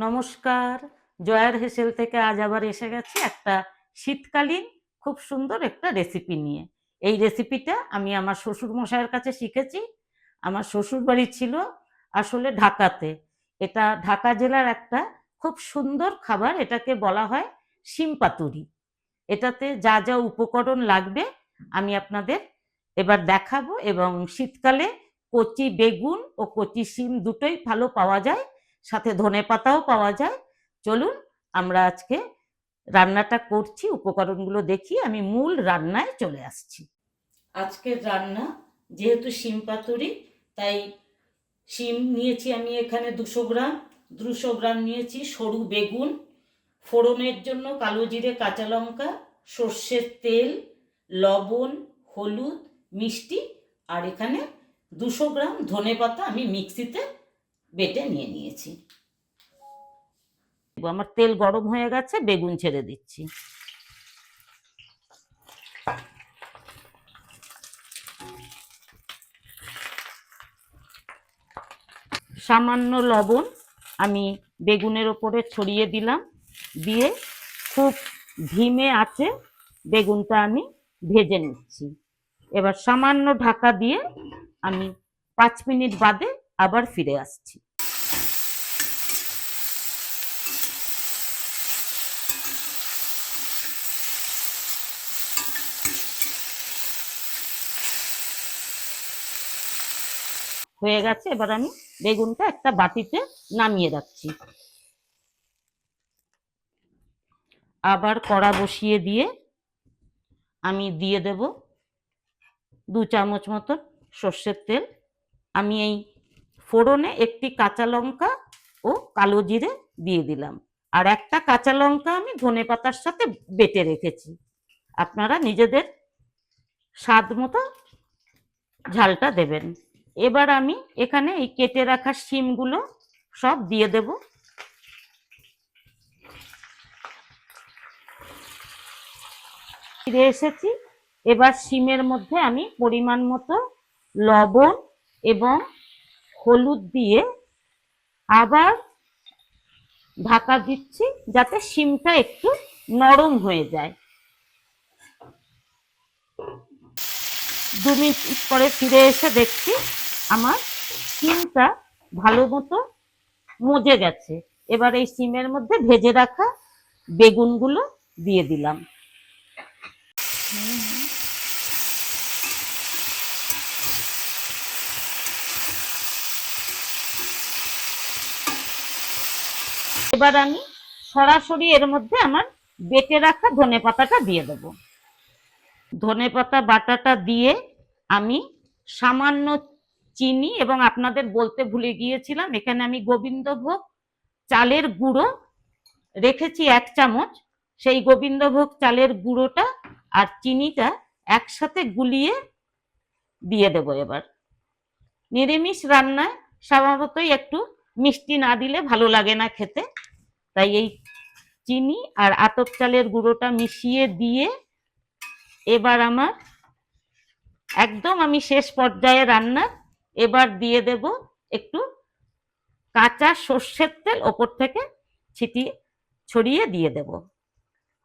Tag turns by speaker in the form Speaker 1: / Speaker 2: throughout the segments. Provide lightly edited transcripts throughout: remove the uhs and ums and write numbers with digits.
Speaker 1: নমস্কার, জয়ার হেসেল থেকে আজ আবার এসে গেছি একটা শীতকালীন খুব সুন্দর একটা রেসিপি নিয়ে। এই রেসিপিটা আমি আমার শ্বশুর মশাইয়ের কাছে শিখেছি। আমার শ্বশুর বাড়ি ছিল আসলে ঢাকাতে। এটা ঢাকা জেলার একটা খুব সুন্দর খাবার, এটাকে বলা হয় শিম পাতুরি। এটাতে যা যা উপকরণ লাগবে আমি আপনাদের এবার দেখাবো, এবং শীতকালে কচি বেগুন ও কচি শিম দুটোই ভালো পাওয়া যায়, সাথে ধনেপাতাও পাওয়া যায়। চলুন আমরা আজকে রান্নাটা করছি, উপকরণগুলো দেখি, আমি মূল রান্নায় চলে আসছি। আজকের রান্না যেহেতু শিম পাতুরি, তাই শিম নিয়েছি আমি এখানে 200 গ্রাম নিয়েছি সরু বেগুন, ফোড়নের জন্য কালো জিরে, কাঁচা লঙ্কা, সর্ষের তেল, লবণ, হলুদ, মিষ্টি, আর এখানে 200 গ্রাম ধনেপাতা আমি মিক্সিতে বেটে নিয়েছি। আমার তেল গরম হয়ে গেছে, বেগুন ছেড়ে দিচ্ছি। সামান্য লবণ আমি বেগুনের ওপরে ছড়িয়ে দিলাম, দিয়ে খুব ধিমে আঁচে বেগুনটা আমি ভেজে নিচ্ছি। এবার সামান্য ঢাকা দিয়ে আমি 5 মিনিট বাদে আবার ফিরে আসছি। হয়ে গেছে, এবার আমি বেগুনটা একটা বাটিতে নামিয়ে রাখছি। আবার কড়া বসিয়ে দিয়ে আমি দিয়ে দেব 2 চামচ মতো সর্ষের তেল। আমি এই ফোড়নে একটি কাঁচা লঙ্কা ও কালো জিরে দিয়ে দিলাম, আর একটা কাঁচা লঙ্কা আমি ধনেপাতার সাথে বেটে রেখেছি। আপনারা নিজেদের স্বাদ মতো ঝালটা দেবেন। এবার আমি এখানে এই কেটে রাখা শিমগুলো সব দিয়ে দেব। ফিরে এসেছি। এবার শিমের মধ্যে আমি পরিমাণ মতো লবণ এবং হলুদ দিয়ে আবার ঢাকা দিচ্ছি, যাতে শিমটা একটু নরম হয়ে যায়। 2 মিনিট পরে ফিরে এসে দেখছি আমার শিমটা ভালো মতো মজে গেছে। এবার এই শিমের মধ্যে ভেজে রাখা বেগুনগুলো দিয়ে দিলাম। এবার আমি সরাসরি এর মধ্যে আমার বেটে রাখা ধনেপাতাটা দিয়ে দেব। ধনেপাতা বাটাটা দিয়ে আমি সামান্য চিনি, এবং আপনাদের বলতে ভুলে গিয়েছিলাম, এখানে আমি গোবিন্দভোগ চালের গুঁড়ো রেখেছি 1 চামচ। সেই গোবিন্দভোগ চালের গুঁড়োটা আর চিনিটা একসাথে গুলিয়ে দিয়ে দেব। এবার নিরামিষ রান্নায় স্বভাবতই একটু মিষ্টি না দিলে ভালো লাগে না খেতে, তাই এই চিনি আর আতপ চালের গুঁড়োটা মিশিয়ে দিয়ে এবার আমার একদম আমি শেষ পর্যায়ে রান্না। এবার দিয়ে দেব একটু কাঁচা সর্ষের তেল, ওপর থেকে ছড়িয়ে দিয়ে দেব।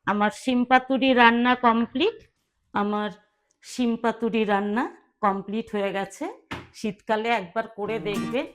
Speaker 1: আমার শিম পাতুরি রান্না কমপ্লিট। আমার শিম পাতুরি রান্না কমপ্লিট হয়ে গেছে। শীতকালে একবার করে দেখবেন,